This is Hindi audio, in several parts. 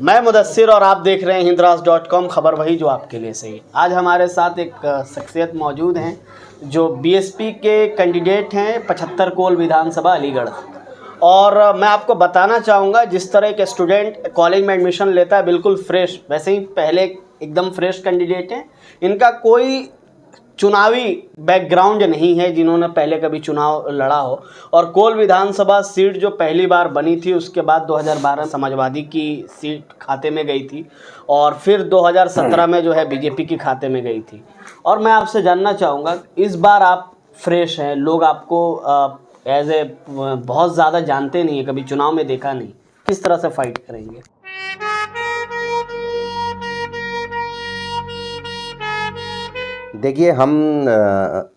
मैं मुदस्सिर और आप देख रहे हैं हिंदराज.com, खबर वही जो आपके लिए सही। आज हमारे साथ एक शख्सियत मौजूद हैं जो बीएसपी के कैंडिडेट हैं 75 कोल विधानसभा अलीगढ़। और मैं आपको बताना चाहूँगा, जिस तरह के स्टूडेंट कॉलेज में एडमिशन लेता है बिल्कुल फ्रेश, वैसे ही पहले एकदम फ्रेश कैंडिडेट हैं। इनका कोई चुनावी बैकग्राउंड नहीं है, जिन्होंने पहले कभी चुनाव लड़ा हो। और कोल विधानसभा सीट जो पहली बार बनी थी, उसके बाद 2012 समाजवादी की सीट खाते में गई थी और फिर 2017 में जो है बीजेपी की खाते में गई थी। और मैं आपसे जानना चाहूँगा, इस बार आप फ्रेश हैं, लोग आपको एज ए बहुत ज़्यादा जानते नहीं है, कभी चुनाव में देखा नहीं, किस तरह से फाइट करेंगे? देखिए, हम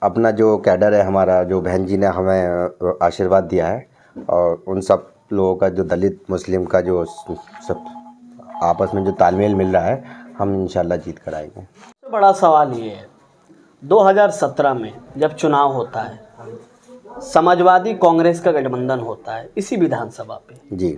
अपना जो कैडर है, हमारा जो बहन जी ने हमें आशीर्वाद दिया है, और उन सब लोगों का जो दलित मुस्लिम का जो सब आपस में जो तालमेल मिल रहा है, हम इंशाल्लाह जीत कर आएंगे। सबसे बड़ा सवाल ये है, 2017 में जब चुनाव होता है, समाजवादी कांग्रेस का गठबंधन होता है इसी विधानसभा पे जी,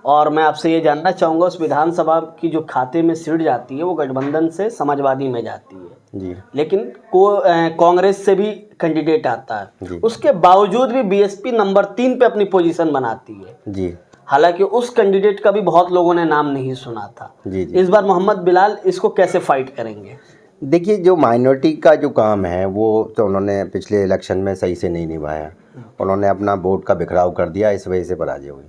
और मैं आपसे ये जानना चाहूँगा, उस विधानसभा की जो खाते में सीट जाती है वो गठबंधन से समाजवादी में जाती है जी, लेकिन कांग्रेस से भी कैंडिडेट आता है, उसके बावजूद भी बीएसपी नंबर 3 पे अपनी पोजीशन बनाती है जी। हालांकि उस कैंडिडेट का भी बहुत लोगों ने नाम नहीं सुना था जी। इस बार मोहम्मद बिलाल इसको कैसे फाइट करेंगे? देखिए, जो माइनॉरिटी का जो काम है वो तो उन्होंने पिछले इलेक्शन में सही से नहीं निभाया। उन्होंने अपना वोट का बिखराव कर दिया, इस वजह से पराजय हुई।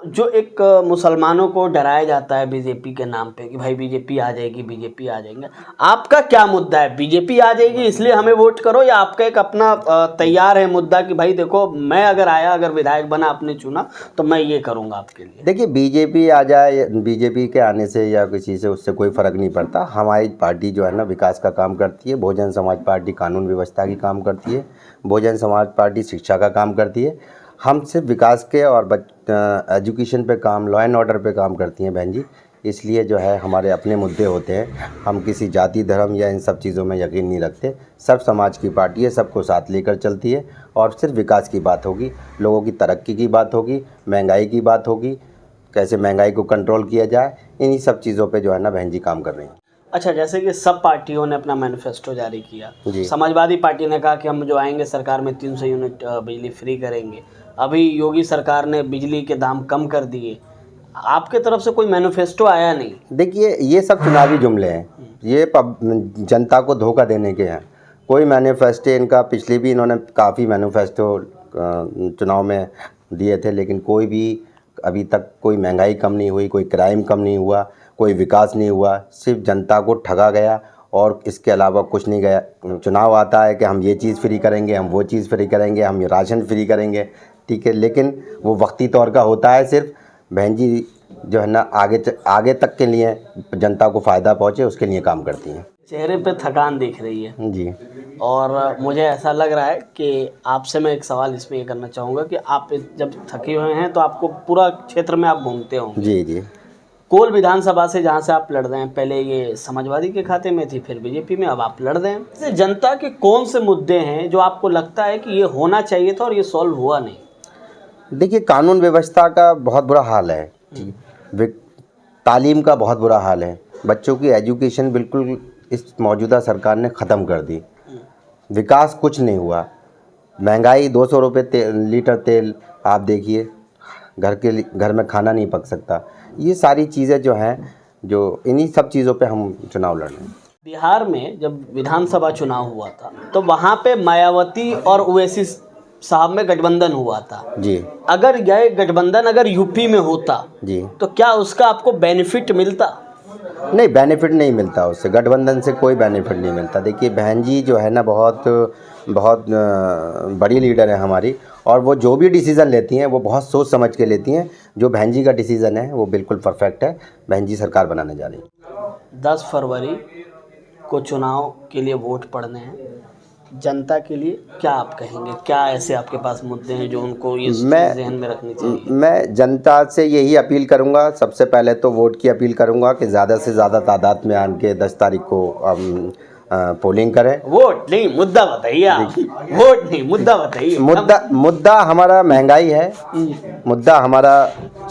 जो एक मुसलमानों को डराया जाता है बीजेपी के नाम पे कि भाई बीजेपी आ जाएगी, बीजेपी आ जाएंगे, आपका क्या मुद्दा है? बीजेपी आ जाएगी इसलिए हमें वोट करो, या आपका एक अपना तैयार है मुद्दा कि भाई देखो, मैं अगर आया, अगर विधायक बना, आपने चुना, तो मैं ये करूँगा आपके लिए? देखिए, बीजेपी आ जाए, बीजेपी के आने से या किसी से उससे कोई फ़र्क नहीं पड़ता। हमारी पार्टी जो है ना, विकास का काम करती है। बहुजन समाज पार्टी कानून व्यवस्था की काम करती है। बहुजन समाज पार्टी शिक्षा का काम करती है। हम सिर्फ विकास के और एजुकेशन पे काम, लॉ एंड ऑर्डर पे काम करती हैं बहन जी। इसलिए जो है हमारे अपने मुद्दे होते हैं, हम किसी जाति धर्म या इन सब चीज़ों में यकीन नहीं रखते। सब समाज की पार्टी है, सबको साथ लेकर चलती है, और सिर्फ विकास की बात होगी, लोगों की तरक्की की बात होगी, महंगाई की बात होगी, कैसे महंगाई को कंट्रोल किया जाए, इन्हीं सब चीज़ों पर जो है ना बहन जी काम कर रही हैं। अच्छा, जैसे कि सब पार्टियों ने अपना मैनिफेस्टो जारी किया, समाजवादी पार्टी ने कहा कि हम जो आएंगे सरकार में 300 यूनिट बिजली फ्री करेंगे। अभी योगी सरकार ने बिजली के दाम कम कर दिए। आपके तरफ से कोई मैनिफेस्टो आया नहीं? देखिए, ये सब चुनावी जुमले हैं, ये जनता को धोखा देने के हैं। कोई मैनिफेस्टो इनका, पिछले भी इन्होंने काफ़ी मैनिफेस्टो चुनाव में दिए थे, लेकिन कोई भी अभी तक कोई महंगाई कम नहीं हुई, कोई क्राइम कम नहीं हुआ, कोई विकास नहीं हुआ। सिर्फ जनता को ठगा गया और इसके अलावा कुछ नहीं गया। चुनाव आता है कि हम ये चीज़ फ्री करेंगे, हम वो चीज़ फ्री करेंगे, हम ये राशन फ्री करेंगे, ठीक है, लेकिन वो वक्ती तौर का होता है। सिर्फ बहन जी जो है ना आगे तक के लिए जनता को फ़ायदा पहुँचे, उसके लिए काम करती हैं। चेहरे पे थकान दिख रही है जी, और मुझे ऐसा लग रहा है कि आपसे मैं एक सवाल इसमें ये करना चाहूँगा कि आप जब थके हुए हैं तो आपको पूरा क्षेत्र में आप घूमते होंगे। जी जी। कोल विधानसभा से जहाँ से आप लड़ रहे हैं, पहले ये समाजवादी के खाते में थी, फिर बीजेपी में, अब आप लड़ रहे हैं। इससे जनता के कौन से मुद्दे हैं जो आपको लगता है कि ये होना चाहिए था और ये सॉल्व हुआ नहीं? देखिए, कानून व्यवस्था का बहुत बुरा हाल है, तालीम का बहुत बुरा हाल है, बच्चों की एजुकेशन बिल्कुल इस मौजूदा सरकार ने ख़त्म कर दी। विकास कुछ नहीं हुआ। महंगाई 200 रुपये लीटर तेल, आप देखिए, घर में खाना नहीं पक सकता। ये सारी चीज़ें जो हैं, जो इन्हीं सब चीज़ों पे हम चुनाव लड़ रहे हैं। बिहार में जब विधानसभा चुनाव हुआ था तो वहाँ पे मायावती और ओवैसी साहब में गठबंधन हुआ था जी। अगर यह गठबंधन अगर यूपी में होता जी, तो क्या उसका आपको बेनिफिट मिलता? नहीं, बेनिफिट नहीं मिलता उससे, गठबंधन से कोई बेनिफिट नहीं मिलता। देखिए, बहन जी जो है ना बहुत बड़ी लीडर है हमारी, और वो जो भी डिसीज़न लेती हैं वो बहुत सोच समझ के लेती हैं। जो बहन जी का डिसीज़न है वो बिल्कुल परफेक्ट है। बहन जी सरकार बनाने जा रही है। 10 फरवरी को चुनाव के लिए वोट पड़ने हैं, जनता के लिए क्या आप कहेंगे? क्या ऐसे आपके पास मुद्दे हैं जो उनको ये ज़हन में रखनी चाहिए? मैं जनता से यही अपील करूंगा, सबसे पहले तो वोट की अपील करूंगा कि ज़्यादा से ज़्यादा तादाद में आके 10 तारीख को पोलिंग करें। वोट नहीं, मुद्दा बताइए आप। वोट नहीं, मुद्दा बताइए। मुद्दा हमारा महंगाई है, मुद्दा हमारा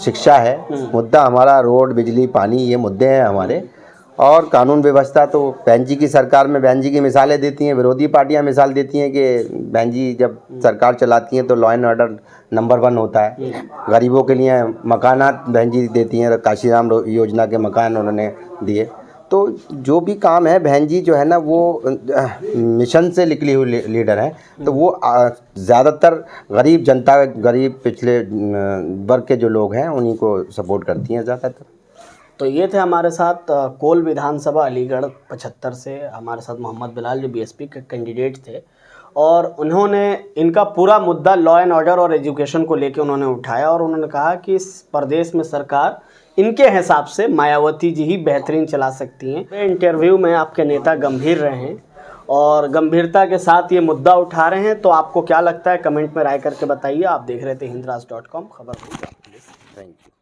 शिक्षा है, मुद्दा हमारा रोड, बिजली, पानी, ये मुद्दे हैं हमारे। और कानून व्यवस्था तो बहन जी की सरकार में बहन जी की मिसालें देती हैं, विरोधी पार्टियां मिसाल देती हैं कि बहन जी जब सरकार चलाती हैं तो लॉ एंड ऑर्डर नंबर 1 होता है। गरीबों के लिए मकानात बहन जी देती हैं, काशीराम योजना के मकान उन्होंने दिए। तो जो भी काम है बहन जी जो है ना वो मिशन से निकली हुई लीडर हैं, तो वो ज़्यादातर गरीब जनता, गरीब पिछले वर्ग के जो लोग हैं उन्हीं को सपोर्ट करती हैं ज़्यादातर। तो ये थे हमारे साथ कोल विधानसभा अलीगढ़ 75 से हमारे साथ मोहम्मद बिलाल, जो बीएसपी के कैंडिडेट थे, और उन्होंने इनका पूरा मुद्दा लॉ एंड ऑर्डर और एजुकेशन को लेकर उन्होंने उठाया। और उन्होंने कहा कि इस प्रदेश में सरकार इनके हिसाब से मायावती जी ही बेहतरीन चला सकती हैं। इंटरव्यू में आपके नेता गंभीर रहे हैं और गंभीरता के साथ ये मुद्दा उठा रहे हैं। तो आपको क्या लगता है, कमेंट में राय करके बताइए। आप देख रहे थे हिंदराज.com, खबर। Thank you.